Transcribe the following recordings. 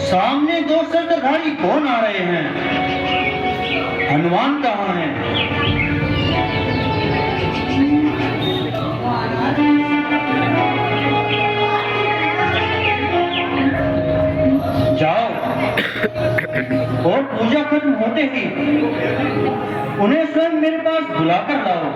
सामने दो सरदारधारी कौन आ रहे हैं? हनुमान कहाँ है? जाओ और पूजा खत्म होते ही उन्हें स्वयं मेरे पास बुलाकर लाओ।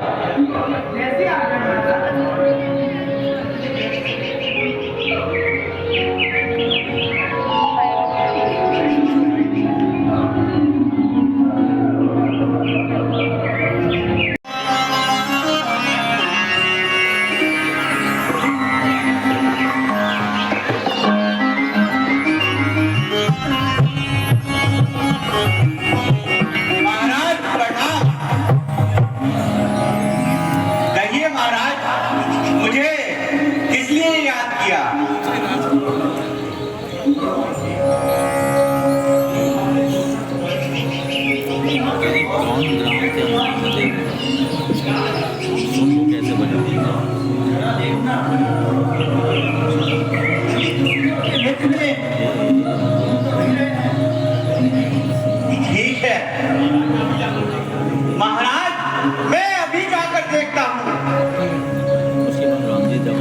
ठीक है महाराज, मैं अभी जाकर देखता हूँ। उसके बाद राम जी जब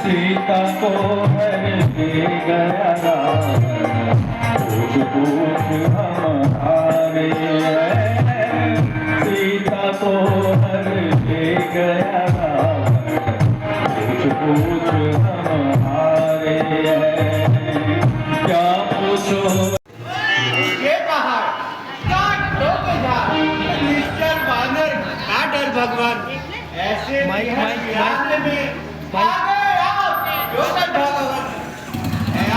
सीता को हर ले गया रावण, पूछ पूछ हम हारे। सीता को हर ले गया रावण, पूछ पूछ हम हारे। क्या पूछो ये पहाड़ काट दो मिस्टर बानर का डर भगवान, ऐसे रास्ते में आ गए आप योगेश भगवान।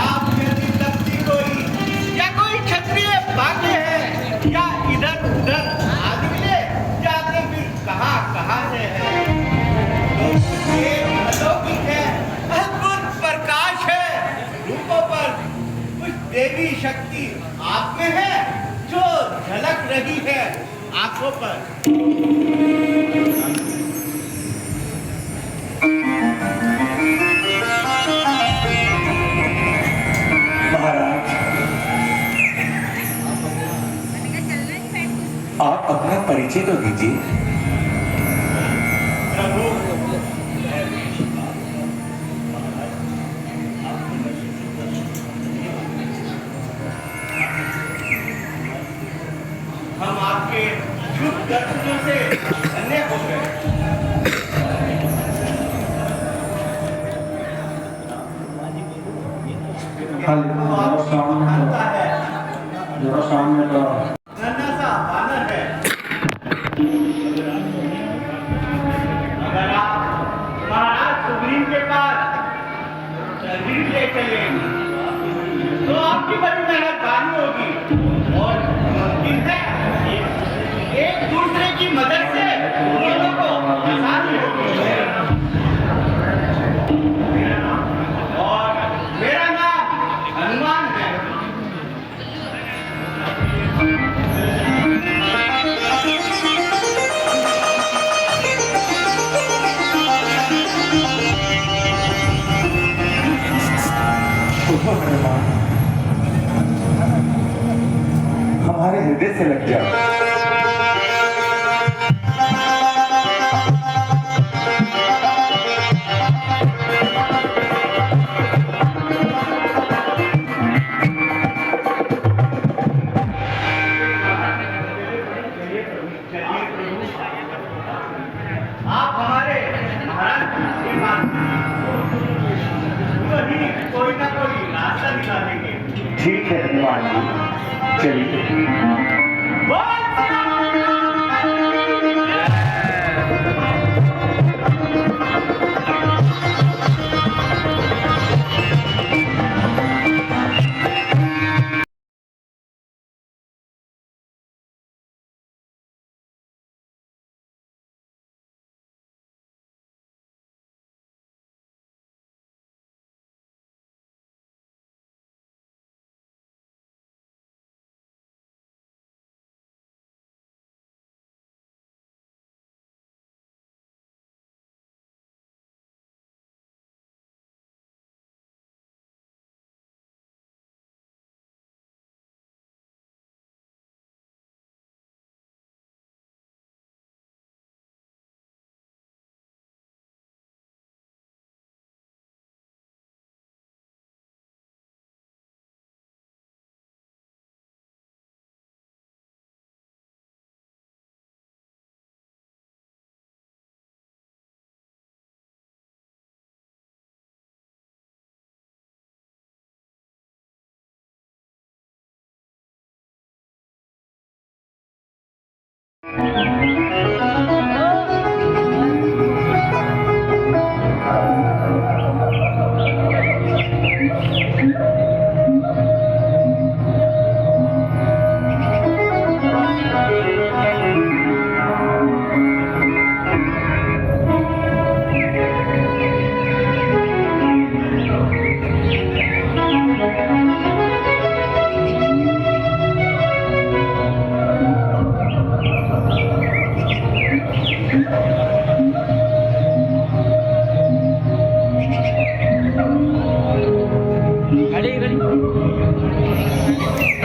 आप यदि लगती कोई या कोई क्षत्रिय भाग्य है या इधर उधर आ निकले, जाते फिर कहाँ कहाँ से है। तो ये अलौकिक है, अद्भुत प्रकाश है रूपों पर। कुछ देवी शक्ति आप में है जो झलक रही है आंखों पर। आप अपना परिचय तो दीजिए। हम आपके शुभ दर्शनों से धन्य हो गए। सामने का नन्हा सा बानर है। अगर आप महाराज सुग्रीव के पास तहरीर ले चले तो आपकी बड़ी मेहरबानी होगी और मुमकिन है एक दूसरे की मदद से दोनों को आसानी होगी। और मेरा नाम सीधे से लग जाओ। आप हमारे महाराज के पास वही कोई ना कोई रास्ता निकालेंगे। ठीक है हनुमान जी, चलिए। बोल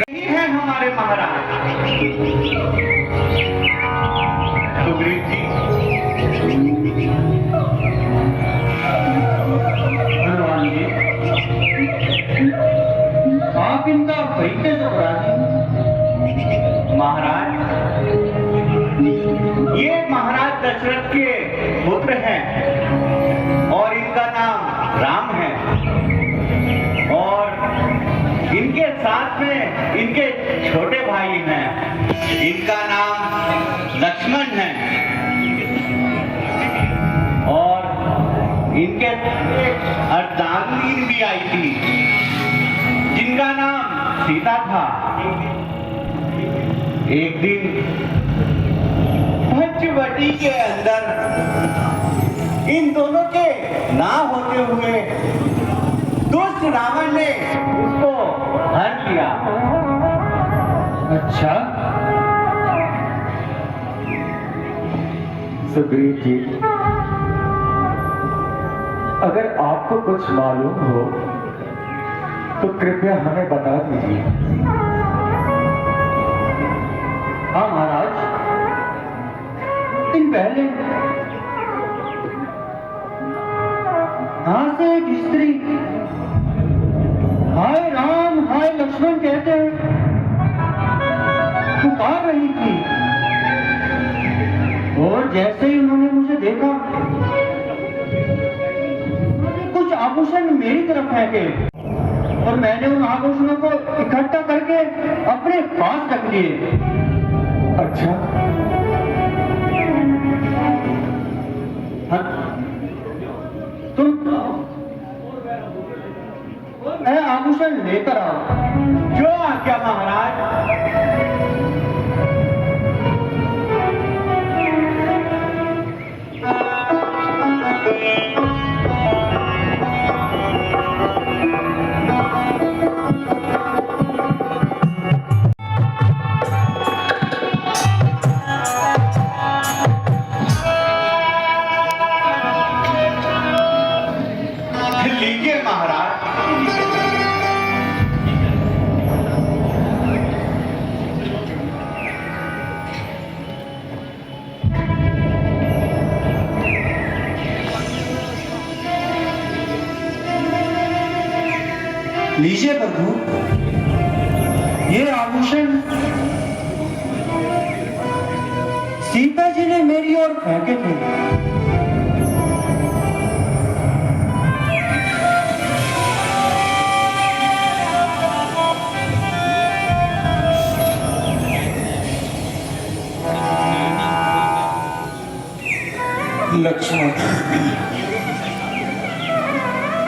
यही है हमारे महाराज सुग्रीव जी। हनुमान जी, आप इनका परिचय तो करा दें। महाराज, ये महाराज दशरथ के पुत्र हैं और इनका नाम राम है और इनके साथ में इनके छोटे भाई हैं, इनका नाम लक्ष्मण है और इनके अर्धांगिनी भी आई थी जिनका नाम सीता था। एक दिन पंचवटी के अंदर इन दोनों के ना होते हुए दुष्ट रावण ने उसको हर लिया। अच्छा, सुग्रीव जी, अगर आपको कुछ मालूम हो तो कृपया हमें बता दीजिए। हाँ महाराज, दिन पहले यहाँ से एक स्त्री हाय राम हाय लक्ष्मण कहते हैं पुकार रही थी और जैसे ही उन्होंने मुझे देखा कुछ आभूषण मेरी तरफ फेंके और मैंने उन आभूषणों को इकट्ठा करके अपने पास रख लिए। अच्छा, हाँ, तुम मैं आभूषण लेकर आओ। जो आज्ञा महाराज। लीजिए महाराज। लीजिए प्रभु, ये आभूषण सीता जी ने मेरी ओर फेंके थे। लक्ष्मण,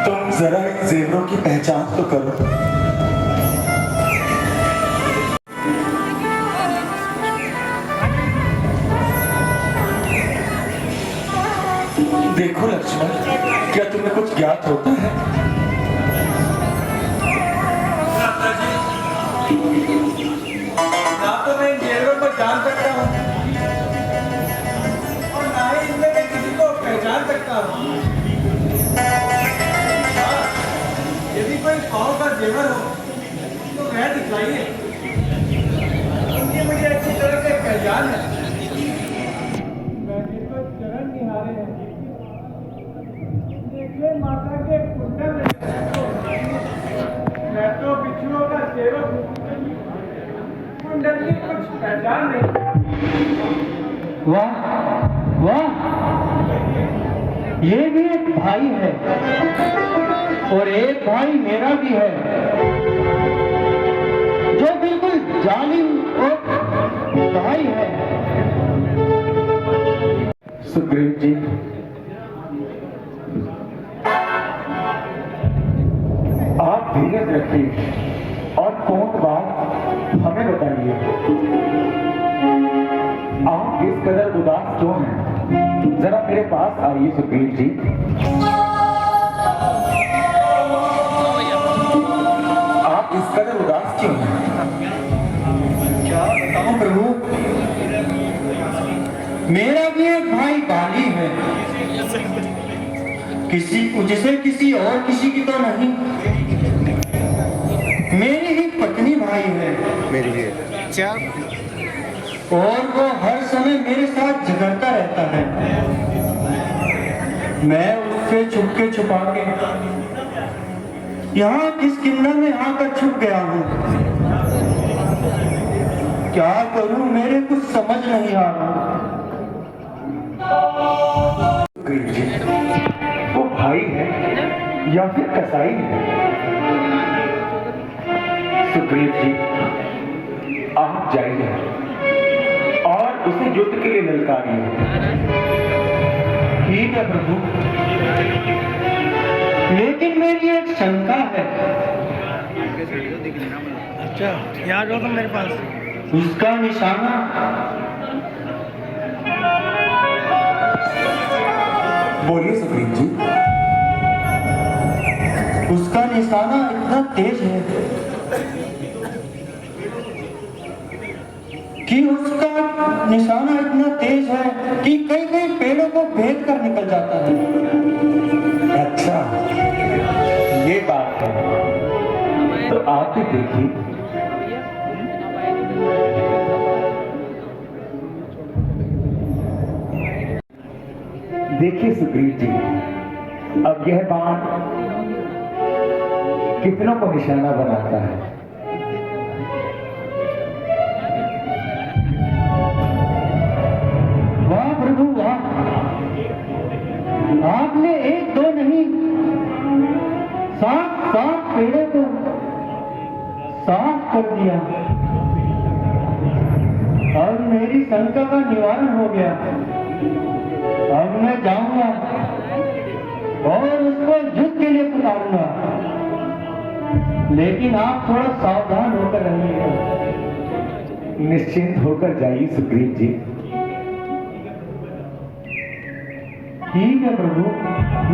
तुम जरा इन जेवरों की पहचान तो करो। देखो लक्ष्मण, क्या तुम्हें कुछ ज्ञात होता है? ना तो मैं इन जेवरों को जान सकता हूँ और ना ही इनमें मैं किसी को पहचान सकता हूँ। हाँ, यदि कोई पाँव का जेवर हो तो वह दिखलाइए, उनकी मुझे अच्छी तरह से पहचान है। मैं जिनको चरण निहारे हैं, देखिए माता के कुंडल मैं तो बिच्छुओं का सेवक हूँ, कुंडल की कुछ पहचान नहीं। वाह वाह, ये भी एक भाई है और एक भाई मेरा भी है, जो बिल्कुल जालिम और भाई है। सुग्रीव जी, आप धीरज रखिए और पूर्ण बात हमें बताइए। आप इस कदर उदास क्यों हैं? जरा मेरे पास आइए सुग्रीव जी। आप इस कदर उदास क्यों हैं? क्या बताऊं प्रभु, मेरा भी एक भाई बाली है, जिसे किसी और किसी की तो नहीं, मेरी ही पत्नी भाई है। मेरी है क्या? और वो हर समय मेरे साथ झगड़ता रहता है। मैं उससे छुपके छुपा के यहाँ किस किन्ना में आकर छुप गया हूँ। क्या करूं, मेरे कुछ समझ नहीं आ रहा। सुग्रीव जी, वो भाई है या फिर कसाई है? सुग्रीव जी, आप जाइए और उसे युद्ध के लिए ललकारिए। ठीक है प्रभु, लेकिन मेरी एक शंका है। अच्छा, याद हो तो मेरे पास। उसका निशाना बोलिए सुग्रीव जी। उसका निशाना इतना तेज है कि उसका निशाना इतना तेज है कि कई कई पेड़ों को भेद कर निकल जाता है। अच्छा, ये बात है, तो आप ही देखिए। देखिए सुग्रीव जी, अब यह बाण कितनों को निशाना बनाता है। वाह प्रभु वाह, आपने एक दो नहीं 7 पेड़ों को साफ कर दिया। अब मेरी शंका का निवारण हो गया। अब मैं जाऊंगा और उसको युद्ध के लिए पुकारूंगा, लेकिन आप थोड़ा सावधान होकर रहिएगा। निश्चिंत होकर जाइए सुग्रीव जी। ठीक है प्रभु,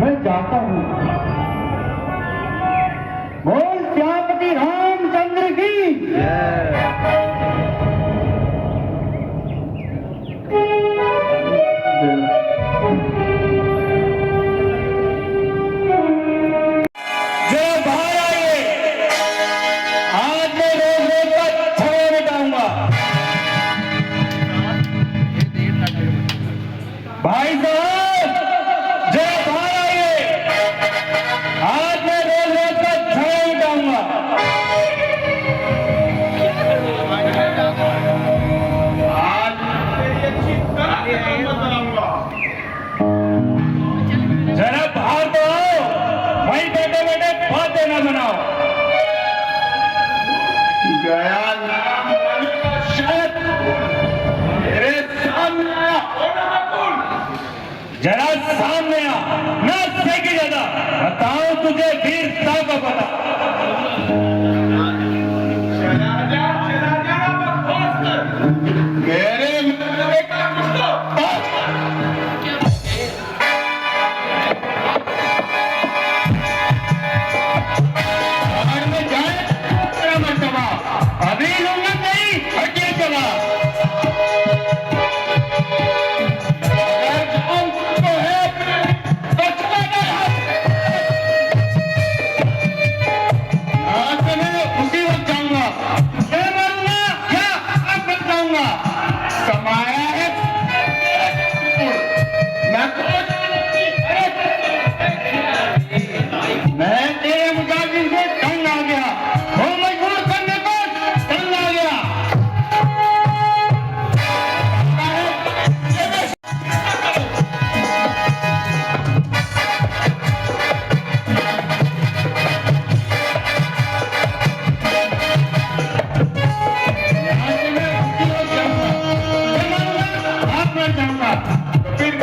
मैं जाता हूँ। बोल श्यामपति रामचंद्र की। जय बाहर आइए, आज मैं रोज रोज का छाया मिटाऊंगा। भाई साहब, जय बाहर आइए, आज मैं रोज रोज का छाया मिटाऊंगा। जगह बनाओ। गया नाम वाली का शायद मेरे सामने आया होना बकुल। जरा सामने आ, मैं सेकी जगह बताऊं तुझे वीरता का पता। चला जा बकवास कर। मेरे मतलब का कुछ तो बात में जाए तेरा मर्तबा अभी लूंगा नहीं, हटिए चला। अगर जान तो है तो चला गया। आज मैं उसी वक्त जाऊंगा, मैं मरूंगा या अब बच जाऊंगा। कमाया है मैं मैं तेरे मुजाहिदीन से तंग आ गया, वो मजबूर करने को तंग आ गया। यहाँ से मैं उसी वक्त जाऊंगा, मैं मरूंगा आप मर जाऊंगा। तो फिर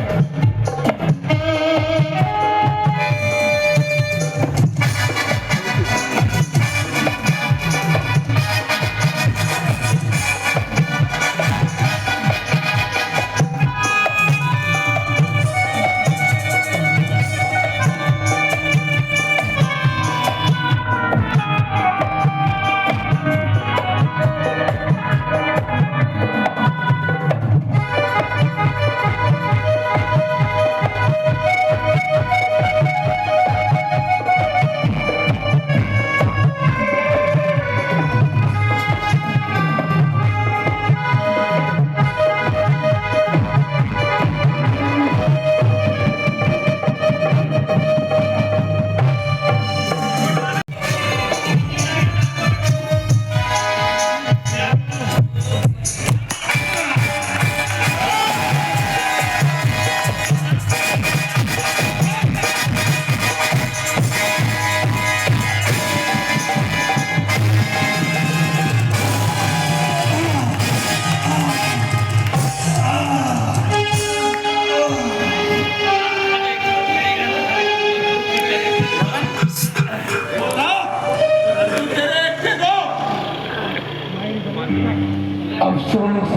अफसोस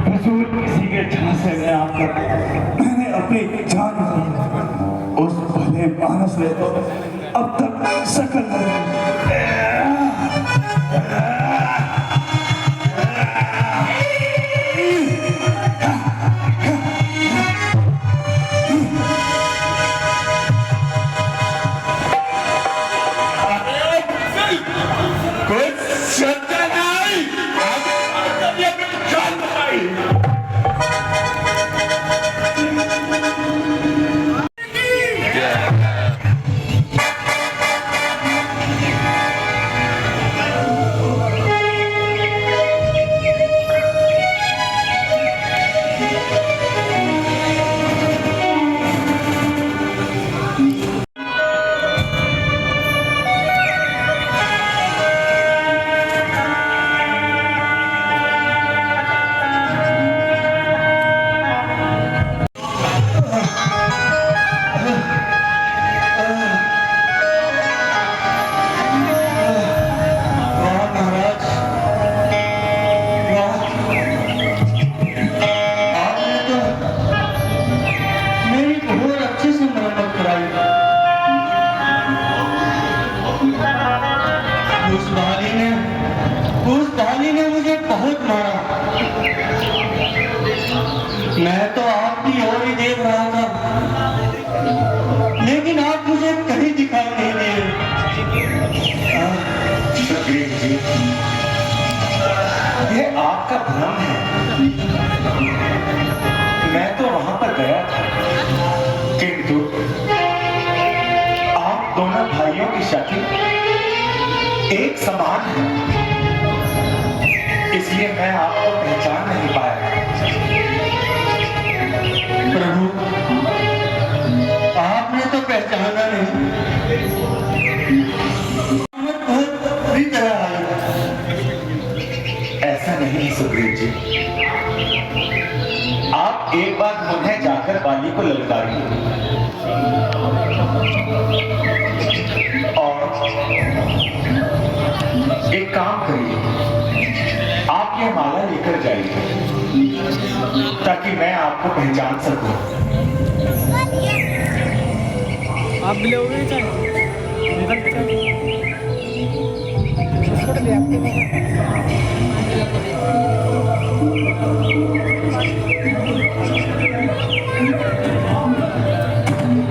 हुजूर किसी के झांसे में आकर मैंने अपनी जान दी। उस भले मानस ने तो अब तक शकल कुछ सत्य नहीं, ये अपनी जान बताई। उस भाली ने मुझे बहुत मारा। मैं तो आपकी ओर ही देख रहा था, लेकिन आप मुझे कहीं दिखाई नहीं दिए। शकील जी, ये आपका भ्रम है। मैं तो वहां पर गया था, किंतु आप दोनों भाइयों की शक्ल एक समान है, इसलिए मैं आपको पहचान नहीं पाया। प्रभु, आपने तो पहचाना नहीं, और एक काम करिए, आप ये माला लेकर जाइए ताकि मैं आपको पहचान सकूं। आप भी लोगे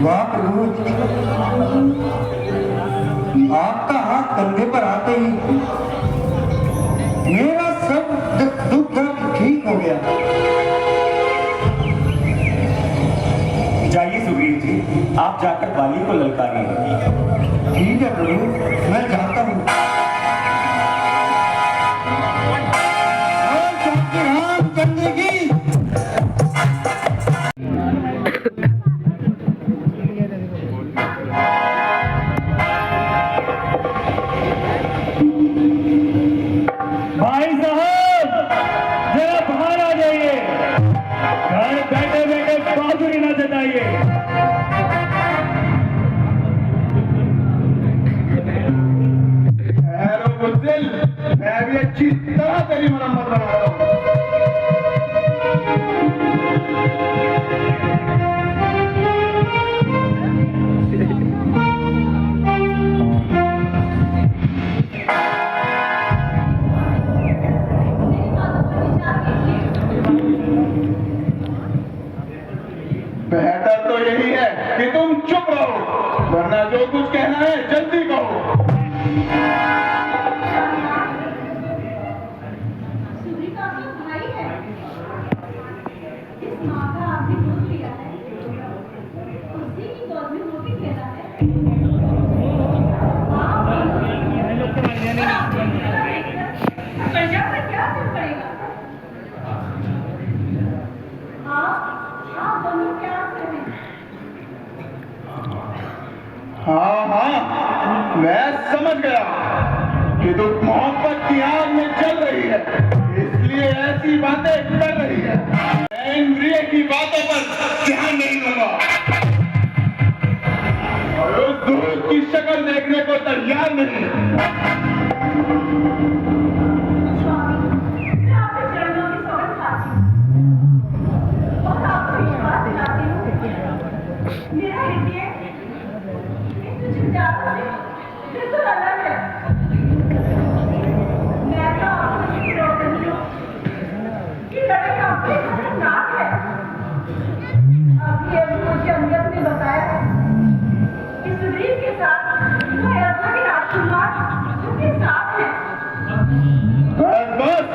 वाह प्रभु, आपका हाथ कंधे पर आते ही मेरा सब दुख दर्द ठीक हो गया। जाइए सुग्रीव जी, आप जाकर बाली को ललकारिए। ठीक है प्रभु, मैं जाता हूँ। और सबके रामचंद्र की भाई साहब जरा बाहर आ जाइए, घर बैठे बैठे बहादुरी ना जताइए। हैरो बुज़दिल, मैं भी अच्छी तरह तेरी मरम्मत बना रहा हूँ। बेहतर तो यही है कि तुम चुप रहो, वरना जो कुछ कहना है जल्दी कहो। सूर्य का आपका भाई है। इस माँ का आपने दूध लिया है, उसी की गोद में वो भी खेला है। पंजाब में क्या असर पड़ेगा? आप दोनों प्यार से हैं। हाँ, मैं समझ गया कि तू मोहब्बत की आग में जल रही है, इसलिए ऐसी बातें कर रही है। मैं इंद्रिय की बातों पर ध्यान नहीं दूंगा और उस दूध की शक्ल देखने को तैयार नहीं। स्वामी, मैं आपके चरणों की सौगंध खाती हूँ और आपको विश्वास दिलाती हूँ। मेरा हृदय इन चिंताओं से बिल्कुल अलग है। मैं तो आपको इसलिए रोक रही हूँ कि लड़ाई आपके लिए खतरनाक है। अभी मुझे अमजद ने बताया कि सुग्रीव के साथ वो अयोध्या के राजकुमार उनके साथ हैं। बस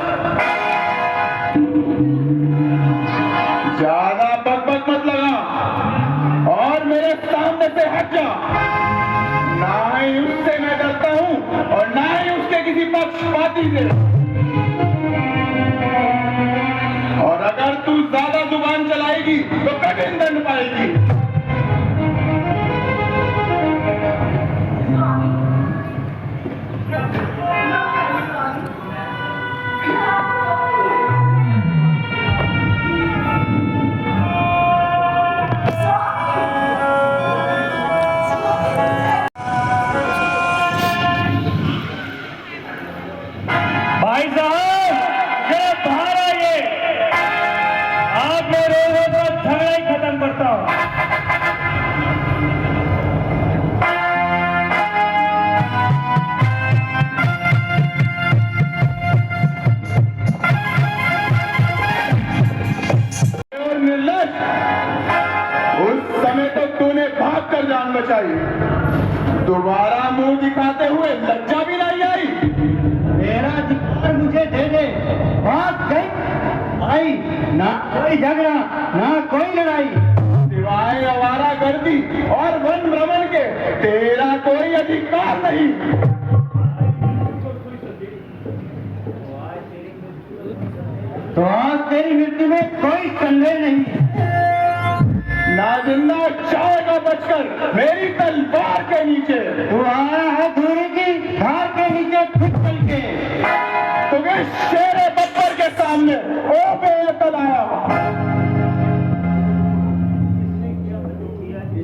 ज्यादा बकबक मत लगा और मेरे सामने से हट जा। ना ही उससे मैं डरता हूं और ना ही उसके किसी पक्षपाती से। और अगर तू ज्यादा जुबान चलाएगी तो कठिन दंड पाएगी। भाई साहब जरा बाहर आइए, आप मैं रोज का झगड़ा ही खत्म करता हूँ। और निर्लज, उस समय तो तूने भाग कर जान बचाई, दोबारा मुंह दिखाते हुए लज्जा भी नहीं आई। मेरा अधिकार मुझे दे दे। बात गई आई, ना कोई झगड़ा ना कोई लड़ाई। सिवाय आवारागर्दी और वन भ्रमण के तेरा कोई अधिकार नहीं। तो आज तेरी मृत्यु में कोई संदेह नहीं। ना जिंदा जाएगा बचकर मेरी तलवार के नीचे। तू आया है दूरी की धार के नीचे खुद चल के। तुम्हें शेरे बब्बर के सामने ओ बेअकल आया।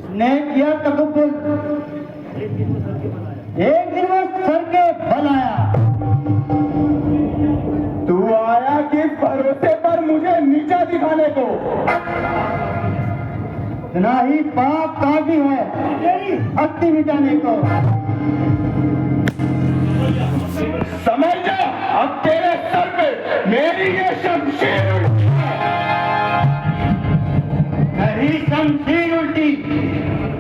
इसने किया तकब्बुर, एक दिन वो सर के बल आया। तू आया किस भरोसे पर मुझे नीचा दिखाने को? इतना ही पाप काफी है तेरी अस्थि मिटाने को। समझ जा, अब तेरे सर पे मेरी ये शमशीर उल्टी मेरी शमशीर उल्टी,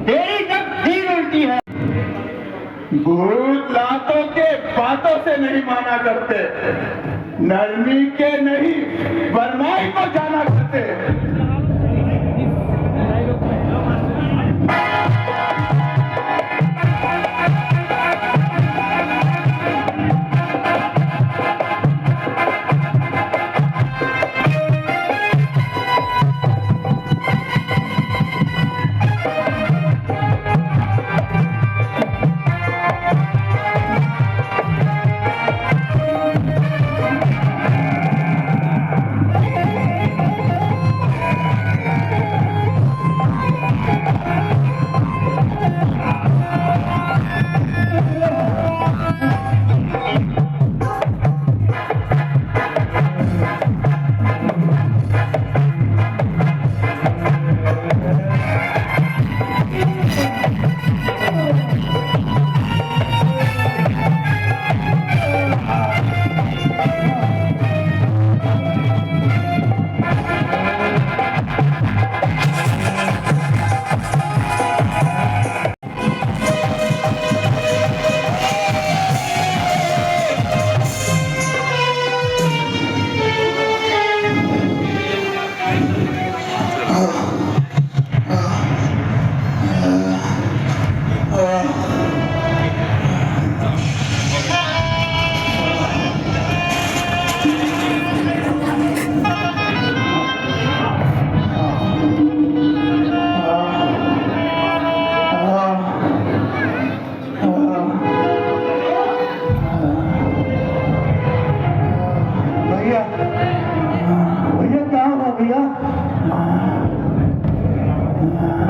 तेरी तकदीर उल्टी है। भूत लातों के बातों से नहीं माना करते, नरमी के नहीं बरमाई को जाना करते।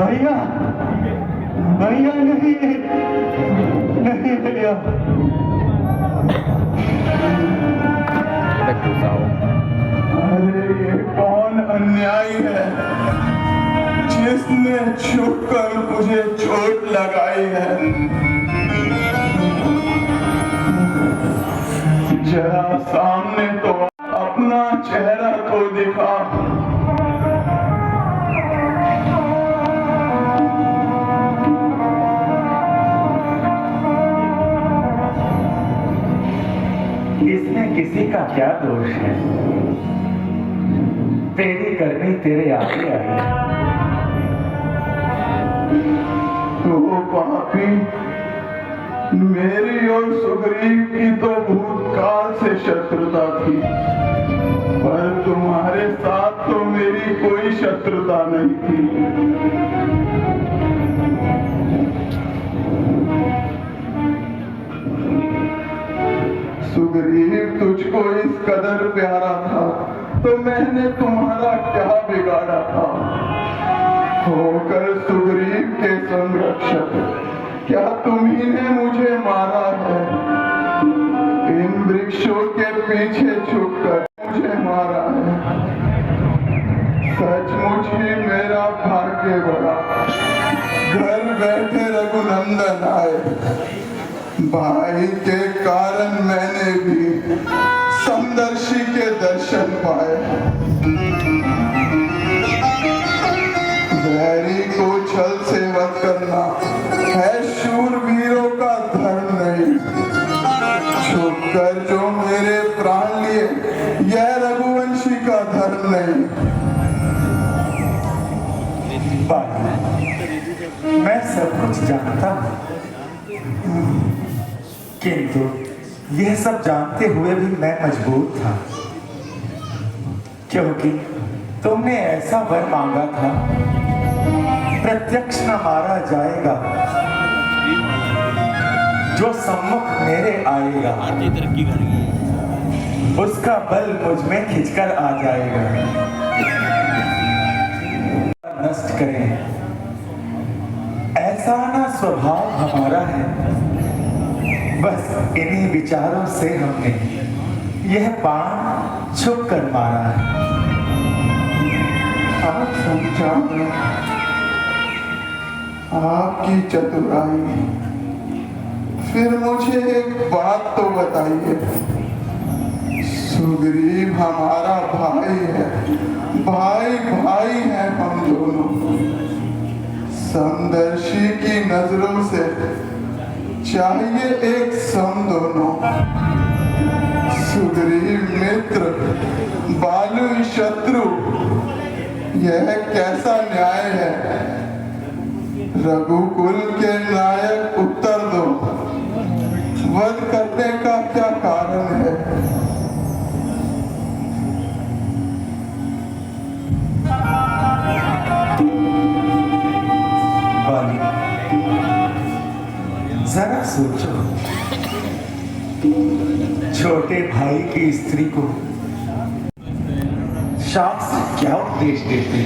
भैया भैया नहीं नहीं भैया। अरे ये कौन अन्यायी है जिसने छुपकर मुझे चोट लगाई है? जरा सामने तो अपना चेहरा तो दिखा। इसमें किसी का क्या दोष है? तेरी करनी तेरे आगे आई। तो पापी, मेरी और सुग्रीव की तो भूतकाल से शत्रुता थी, पर तुम्हारे साथ तो मेरी कोई शत्रुता नहीं थी। सुग्रीव तुझको इस कदर प्यारा था तो मैंने तुम्हारा क्या बिगाड़ा था? होकर सुग्रीव के संरक्षक क्या तुम्ही ने मुझे मारा है? इन वृक्षों के पीछे छुपकर मुझे मारा है। सचमुच ही मेरा भाग्य बड़ा, घर बैठे रघुनंदन आए। भाई के कारण मैंने भी समदर्शी के दर्शन पाए। वैरी को छल से वध करना है शूरवीरों का धर्म नहीं। छुपकर जो मेरे प्राण लिए यह रघुवंशी का धर्म नहीं। मैं सब कुछ जानता हूं, किंतु यह सब जानते हुए भी मैं मजबूर था, क्योंकि तुमने ऐसा वर मांगा था, प्रत्यक्ष न मारा जाएगा, जो सम्मुख मेरे आएगा आरती तरक्की कर गई। उसका बल मुझ में खिंचकर आ जाएगा। नष्ट करें ऐसा ना स्वभाव हमारा है। बस इन्हीं विचारों से हमने यह बाण छुप कर मारा है। आप समझा आपकी चतुराई। फिर मुझे एक बात तो बताइए, सुग्रीव हमारा भाई है, भाई भाई है हम दोनों। समदर्शी की नजरों से चाहिए एक सम दोनों। सुग्रीव मित्र, बालू शत्रु, यह कैसा न्याय है? रघुकुल के नायक उत्तर दो, वध करने का क्या कारण है? बाली, जरा सोचो, छोटे भाई की स्त्री को शास्त्र क्या उपदेश देते?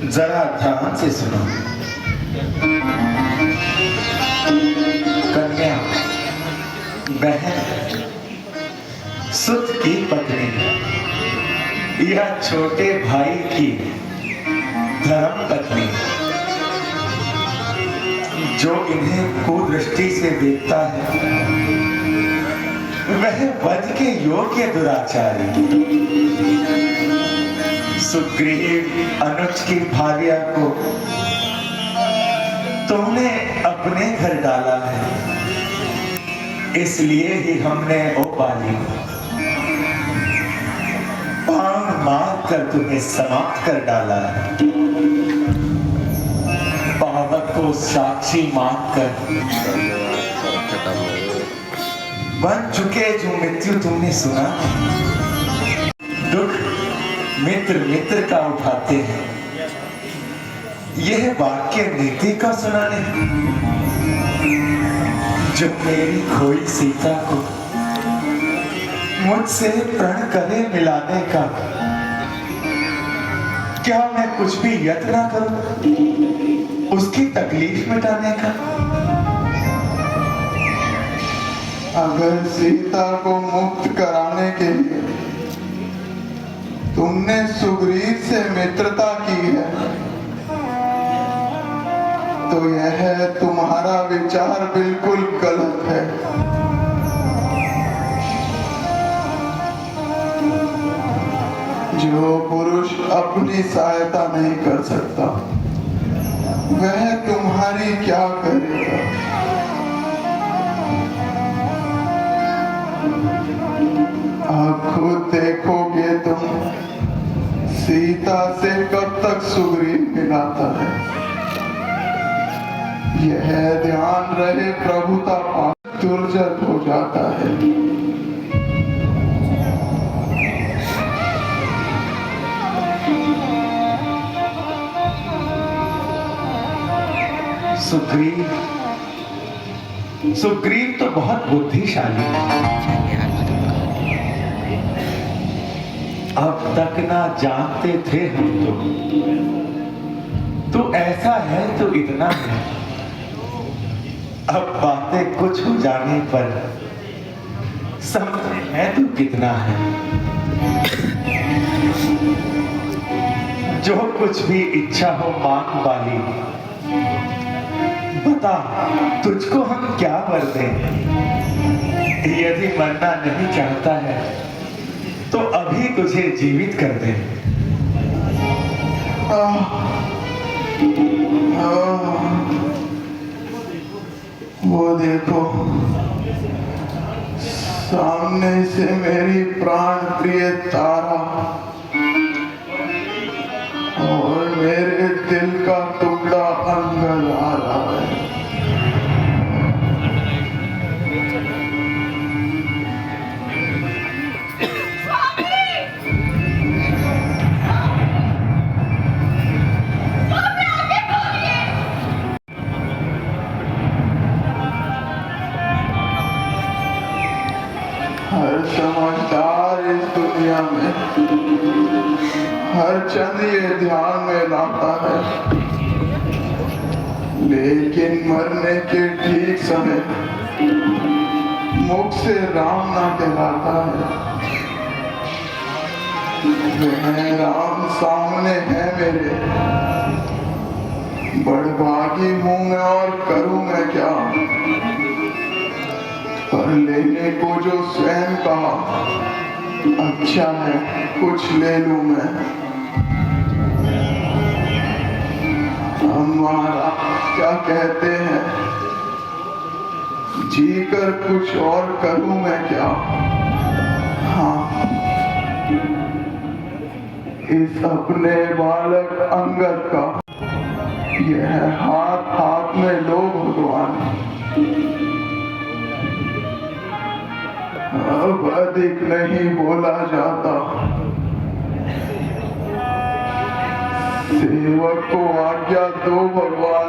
जरा ध्यान से सुनो। कन्या, बहन, सुत की पत्नी, यह छोटे भाई की धर्म पत्नी, जो इन्हें कुदृष्टि से देखता है, वह वध के योग्य दुराचारी। सुग्रीव अनुज की भार्या को तुमने अपने घर डाला है, इसलिए ही हमने ओ बाली बाण मार कर तुम्हें समाप्त कर डाला है। पावक को साक्षी मानकर बन चुके जो मृत्यु तुमने सुना, दुख मित्र मित्र का उठाते हैं, यह वाक्य नीति का सुनाने, जो मेरी खोई सीता को मुझसे प्रण करे मिलाने का, क्या मैं कुछ भी यत्न ना करूं उसकी तकलीफ मिटाने का? अगर सीता को मुक्त कराने के लिए तुमने सुग्रीव से मित्रता की है, तो यह तुम्हारा विचार बिल्कुल गलत है। जो पुरुष अपनी सहायता नहीं कर सकता, वह तुम्हारी क्या करेगा? आप खुद देखोगे तुम, सीता से कब तक सुग्रीव मिलाता है। यह ध्यान रहे, प्रभुता पाप दुर्जट हो जाता है। सुग्रीव तो बहुत बुद्धिशाली है। अब तक ना जानते थे हम तो ऐसा है तो इतना है। अब बातें कुछ हो जाने पर समझ है तो कितना है। जो कुछ भी इच्छा हो मांग वाली, बता तुझको हम क्या वर दें। यदि मरना नहीं चाहता है तो अभी तुझे जीवित कर दे। वो देखो, सामने से मेरी प्राण प्रिय तारा और मेरे दिल का टुकड़ा अंगद आ रहा है। हर समझदार इस दुनिया में हर चंद ये ध्यान में लाता है लेकिन मरने के ठीक समय मुख से राम ना कहलाता है। वह राम सामने है मेरे, बड़भागी हूं मैं और करूं मैं क्या। पर लेने को जो स्वयं कहा, अच्छा है कुछ ले लूं मैं। हमारा क्या कहते हैं, जी कर कुछ और करूं मैं क्या। हाँ, इस अपने बालक अंगद का यह हाथ हाथ में लो भगवान। अब अधिक नहीं बोला जाता, सेवक को आज्ञा दो भगवान।